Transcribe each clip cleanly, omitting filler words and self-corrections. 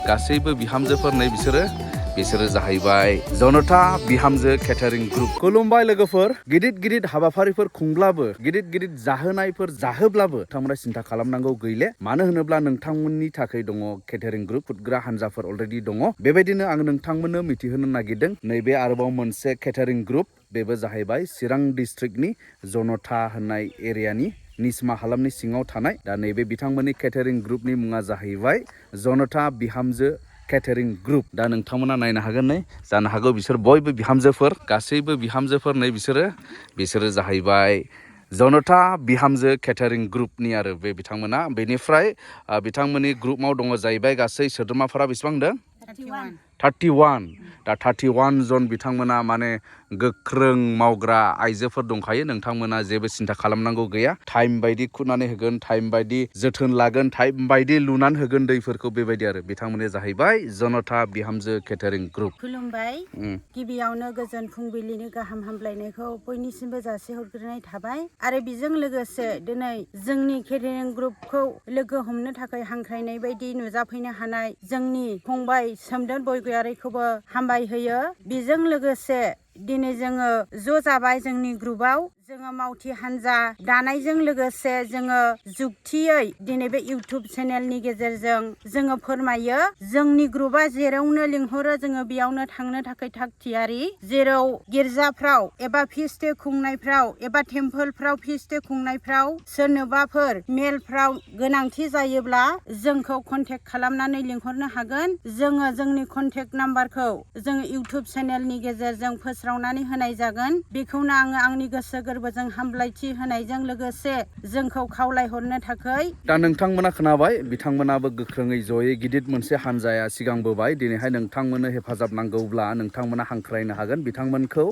गासैबो बिहामजोफोर नै बिसोरो जाहैबाय जनता बिहामजो केटारिं ग्रुप। खुलुमबाय लोगोफोर। गिदिर हाबाफारिफोर खुंब्लाबो गिदिर जाहोनायफोर जाहोब्लाबो नोंथांमोना सिन्था खालामनांगौ गैले। मानो होनोब्ला नोंथांमोननि थाखाय दङ केटारिं ग्रुप, फुदग्रा हानजाफोर अलरेडि दङ। बेबायदिनो आं नोंथांमोननो मिथिहोनो नागिरदों नैबे आरोबाव मोनसे केटारिं ग्रुप, बेबो जाहैबाय चिरां डिस्ट्रिक्टनि जनता होननाय एरियानि निसमा हालामनि सिङाव थानाय। दा नैबे बिथांमोननि केटारिं ग्रुपनि मुङा जाहैबाय जनता बिहामजो केटारिं ग्रुप। दा नोंथांमोना नायनो हागोन नै, जानो हागौ बिसोर बयबो बिहामजोफोर, गासैबो बिहामजोफोर नै बिसोरो जाहैबाय जनता बिहामजो केटारिं ग्रुपनि आरो बे बिथांमोना। बेनिफ्राय बिथांमोननि ग्रुपआव दङ जाहैबाय गासै सोद्रोमाफोरा बेसेबां होनदों? 31। दा 31 जन बिथांमोना माने गोख्रों मावग्रा आइजोफोर दंखायो। नोंथांमोना जेबो सिन्था खालामनांगौ गैया। टाइम बायदि खुरनानै होगोन, टाइम बायदि जोथोन लागोन, टाइम बायदि लुनानै होगोन दैफोरखौ, बेबायदि आरो। बिथांमोना जाहैबाय जनता बिहामजो केटारिं ग्रुप। खुलुमबाय। गिबियावनो गोजोन फुंबिलिनि गाहाम हामलायनायखौ बयनिसिमबो जासिहरग्रोनाय थाबाय। आरो बेजों लोगोसे दिनै जोंनि केटारिं ग्रुपखौ लोगो हमनो थाखाय हांख्रायनाय बायदि नुजाफैनो हानाय जोंनि फंबाय सोमदोन बरगयारिखौबो हामबाय होयो। बेजों लोगोसे दिनै जोङो ज' जाबाय जोंनि ग्रुपआव। जोङो मावथि हान्जा दानायजों लोगोसे जोङो जुक्तियै दिनै बे इउटुब चेनेलनि गेजेरजों जोङो फोरमायो। जोंनि ग्रुपआ जेरावनो लिंहरो जोङो बेयावनो थांनो थाखाय थाग थियारि। जेराव गिर्जाफ्राव एबा फिस्ट खुंनायफ्राव एबा टेम्पोलफ्राव फिस्ट खुंनायफ्राव सोरनोबाफोर मेलफ्राव गोनांथि जायोब्ला जोंखौ कन्टेक्ट खालामनानै लिंहरनो हागोन। जोङो जोंनि कन्टेक्ट नाम्बारखौ जोङो इउटुब चेनेलनि गेजेरजों फोस्रावनानै होनाय जागोन। बेखौनो आङो आंनि गोसो गोरबोजों हामलायथि होनायजों लोगोसे जोंखौ खावलायहरनो थाखाय। दा नोंथांमोना खोनाबाय, बिथांमोनाबो गोख्रोङै जयै गिदिर मोनसे हान्जाया सिगांबोबाय। दिनैहाय नोंथांमोननो हेफाजाब नांगौब्ला नोंथांमोना हांख्रायनो हागोन बिथांमोनखौ।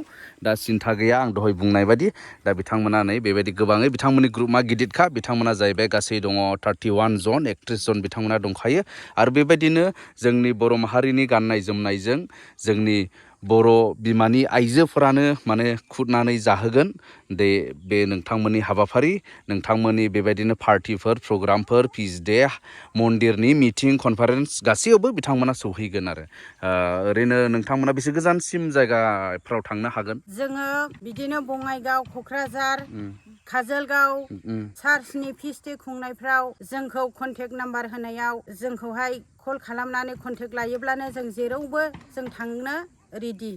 दा सिन्था गैया, आं दहाय बुंनाय बायदि। दा बिथांमोना नै बेबायदि गोबाङै, बिथांमोननि ग्रुपआ गिदिरखा। बिथांमोना जाहैबाय गासै दङ 31 जन, 31 जन बिथांमोना दंखायो। आरो बेबायदिनो जोंनि बर' माहारिनि गाननाय जोमनायजों जोंनि बर' बिमानि आइजोफोरानो माने खुरनानै जाहोगोन। बे नोंथांमोननि हाबाफारि, नोंथांमोननि बेबायदिनो पार्टिफोर, प्रग्रामफोर, फिस डे, मन्दिरनि मिटिं, कनफारेन्स गासैयावबो बिथांमोना सौहैगोन आरो। ओरैनो नोंथांमोना बेसे गोजानसिम जायगाफ्राव थांनो हागोन? जोङो बिदिनो बङाइगाव, क'क्राझार, काजलगाव चार्चनि फिस्ट खुंनायफ्राव जोंखौ कन्टेक्ट नाम्बार होनायाव जोंखौहाय कल खालामनानै कन्टेक्ट लायोब्लानो जों जेरावबो जों थांनो रेडि।